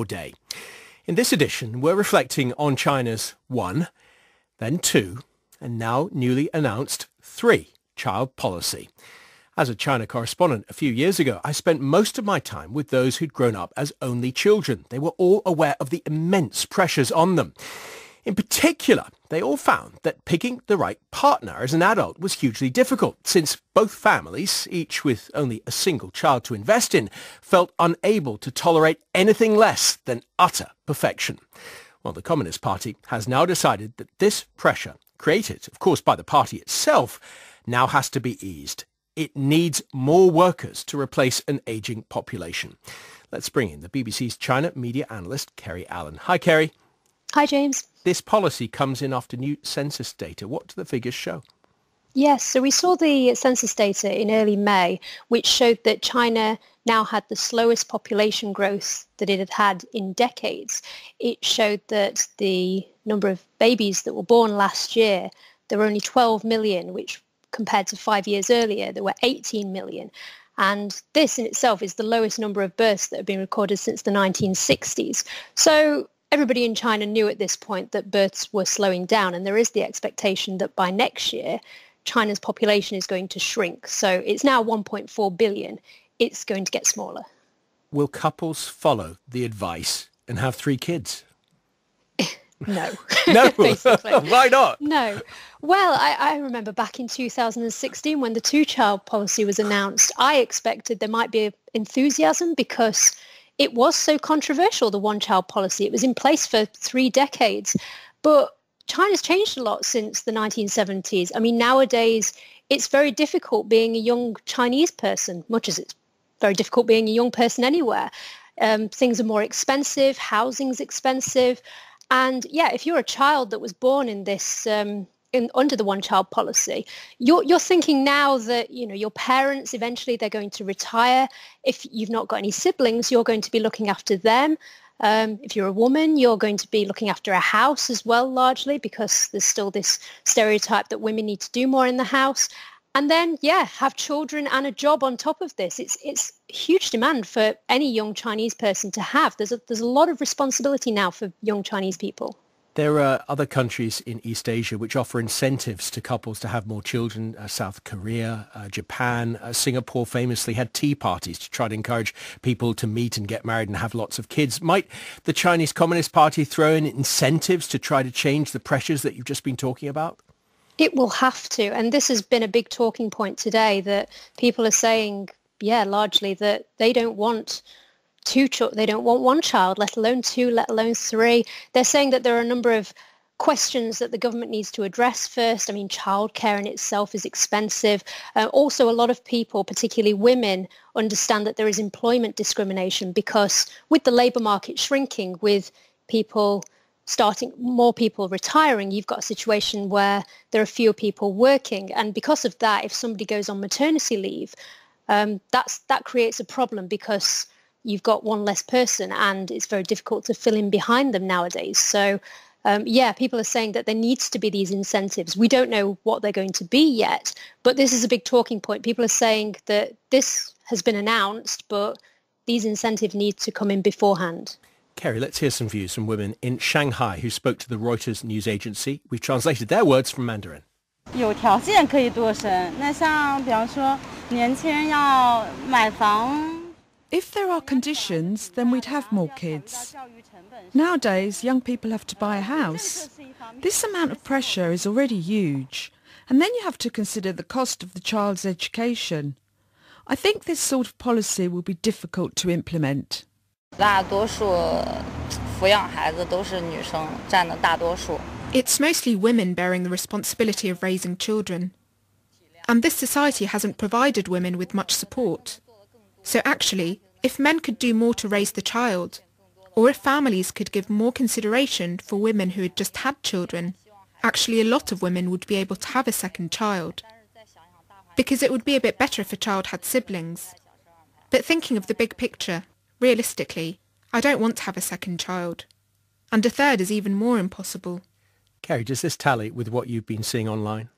Day. In this edition, we're reflecting on China's 1, then 2, and now newly announced 3 child policy. As a China correspondent a few years ago, I spent most of my time with those who'd grown up as only children. They were all aware of the immense pressures on them. In particular, they all found that picking the right partner as an adult was hugely difficult, since both families, each with only a single child to invest in, felt unable to tolerate anything less than utter perfection. Well, the Communist Party has now decided that this pressure, created, of course, by the party itself, now has to be eased. It needs more workers to replace an aging population. Let's bring in the BBC's China media analyst, Kerry Allen. Hi, Kerry. Hi, James. This policy comes in after new census data. What do the figures show? Yes, so we saw the census data in early May, which showed that China now had the slowest population growth that it had had in decades. It showed that the number of babies that were born last year, there were only 12 million, which compared to 5 years earlier, there were 18 million. And this in itself is the lowest number of births that have been recorded since the 1960s. So everybody in China knew at this point that births were slowing down, and there is the expectation that by next year, China's population is going to shrink. So it's now 1.4 billion. It's going to get smaller. Will couples follow the advice and have 3 kids? No. No? Basically. Why not? No. Well, I remember back in 2016 when the 2-child policy was announced, I expected there might be enthusiasm because it was so controversial, the 1-child policy. It was in place for 3 decades. But China's changed a lot since the 1970s. I mean, nowadays, it's very difficult being a young Chinese person, much as it's very difficult being a young person anywhere. Things are more expensive, housing's expensive. And yeah, if you're a child that was born in this under the 1-child policy, you're thinking now that, you know, your parents, eventually they're going to retire. If you've not got any siblings, you're going to be looking after them. If you're a woman, you're going to be looking after a house as well, largely, because there's still this stereotype that women need to do more in the house. And then, yeah, have children and a job on top of this. It's huge demand for any young Chinese person to have. There's a lot of responsibility now for young Chinese people. There are other countries in East Asia which offer incentives to couples to have more children. South Korea, Japan, Singapore famously had tea parties to try to encourage people to meet and get married and have lots of kids. Might the Chinese Communist Party throw in incentives to try to change the pressures that you've just been talking about? It will have to. And this has been a big talking point today, that people are saying, yeah, largely that they don't want they don't want 1 child, let alone 2, let alone 3. They're saying that there are a number of questions that the government needs to address first. I mean, childcare in itself is expensive. Also, a lot of people, particularly women, understand that there is employment discrimination because with the labour market shrinking, with more people retiring, you've got a situation where there are fewer people working. And because of that, if somebody goes on maternity leave, that creates a problem because you've got one less person and it's very difficult to fill in behind them nowadays. So, yeah, people are saying that there needs to be these incentives. We don't know what they're going to be yet, but this is a big talking point. People are saying that this has been announced, but these incentives need to come in beforehand. Kerry, let's hear some views from women in Shanghai who spoke to the Reuters news agency. We've translated their words from Mandarin. 有条件可以多生，那像比方说年轻人要买房。 If there are conditions, then we'd have more kids. Nowadays, young people have to buy a house. This amount of pressure is already huge. And then you have to consider the cost of the child's education. I think this sort of policy will be difficult to implement. 大多数抚养孩子都是女生占的大多数。 It's mostly women bearing the responsibility of raising children. And this society hasn't provided women with much support. So actually, if men could do more to raise the child, or if families could give more consideration for women who had just had children, actually a lot of women would be able to have a second child. Because it would be a bit better if a child had siblings. But thinking of the big picture, realistically, I don't want to have a second child. And a third is even more impossible. Kerry, does this tally with what you've been seeing online?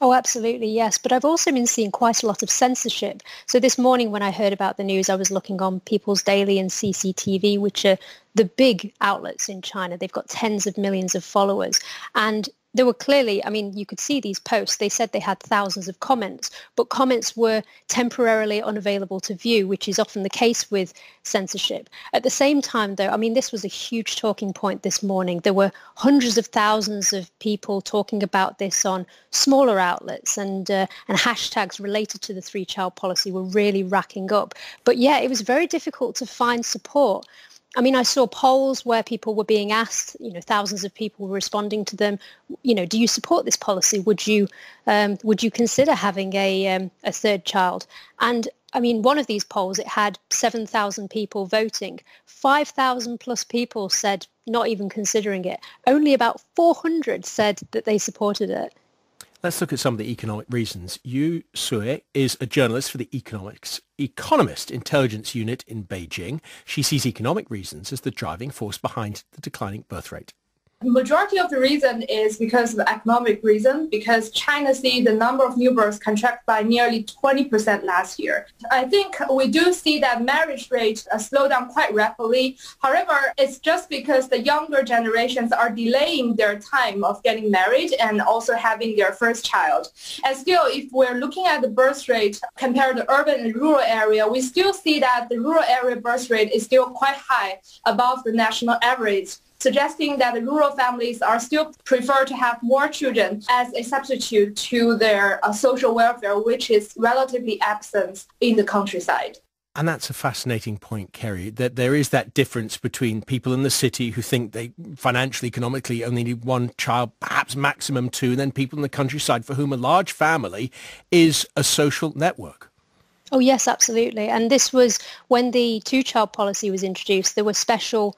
Oh, absolutely, yes. But I've also been seeing quite a lot of censorship. So this morning when I heard about the news, I was looking on People's Daily and CCTV, which are the big outlets in China. They've got tens of millions of followers. And there were clearly, I mean, you could see these posts. They said they had thousands of comments, but comments were temporarily unavailable to view, which is often the case with censorship. At the same time, though, I mean, this was a huge talking point this morning. There were hundreds of thousands of people talking about this on smaller outlets, and hashtags related to the three-child policy were really racking up. But yeah, it was very difficult to find support. I mean, I saw polls where people were being asked, thousands of people were responding to them, do you support this policy? Would you consider having a third child? And I mean, one of these polls, it had 7,000 people voting. 5,000 plus people said not even considering it. Only about 400 said that they supported it. Let's look at some of the economic reasons. Yu Sui is a journalist for the Economist Intelligence Unit in Beijing. She sees economic reasons as the driving force behind the declining birth rate. The majority of the reason is because of the economic reason, because China see the number of new births contract by nearly 20% last year. I think we do see that marriage rate slow down quite rapidly. However, it's just because the younger generations are delaying their time of getting married and also having their first child. And still, if we're looking at the birth rate compared to urban and rural area, we still see that the rural area birth rate is still quite high, above the national average, suggesting that the rural families are still prefer to have more children as a substitute to their social welfare, which is relatively absent in the countryside. And that's a fascinating point, Kerry, that there is that difference between people in the city who think they financially, economically only need one child, perhaps maximum two, and then people in the countryside for whom a large family is a social network. Oh, yes, absolutely. And this was when the two-child policy was introduced. There were special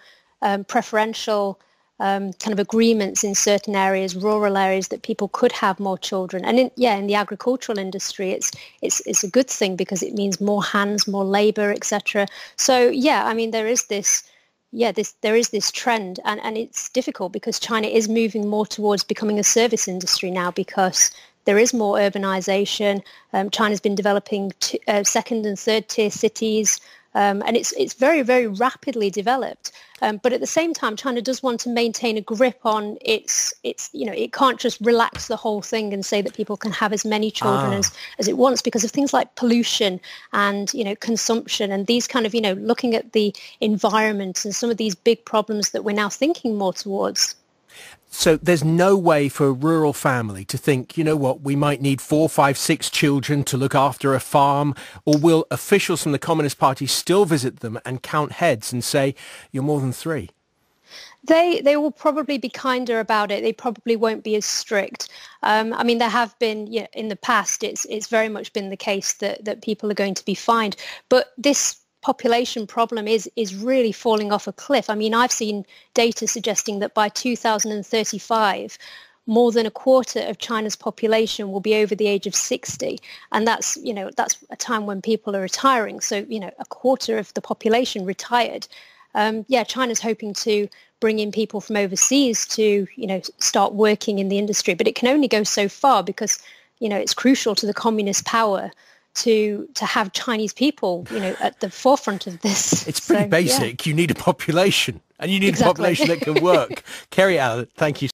preferential kind of agreements in certain areas, rural areas, that people could have more children. And in the agricultural industry, it's a good thing because it means more hands, more labour, etc. So yeah, I mean there is this trend, and it's difficult because China is moving more towards becoming a service industry now because there is more urbanization. China's been developing second and third tier cities. And it's very, very rapidly developed. But at the same time, China does want to maintain a grip on its it can't just relax the whole thing and say that people can have as many children as it wants because of things like pollution and, consumption and these kind of, looking at the environment and some of these big problems that we're now thinking more towards. So there's no way for a rural family to think, we might need 4, 5, 6 children to look after a farm, or will officials from the Communist Party still visit them and count heads and say, you're more than 3? They will probably be kinder about it. They probably won't be as strict. I mean, there have been, in the past, it's very much been the case that people are going to be fined. But this population problem is really falling off a cliff. I mean, I've seen data suggesting that by 2035, more than a quarter of China's population will be over the age of 60. And that's a time when people are retiring. So, a quarter of the population retired. China's hoping to bring in people from overseas to, start working in the industry. But it can only go so far because, it's crucial to the communist power to have Chinese people, at the forefront of this. It's pretty basic. Yeah. You need a population, and you need a population that can work. Kerry Allen, thank you.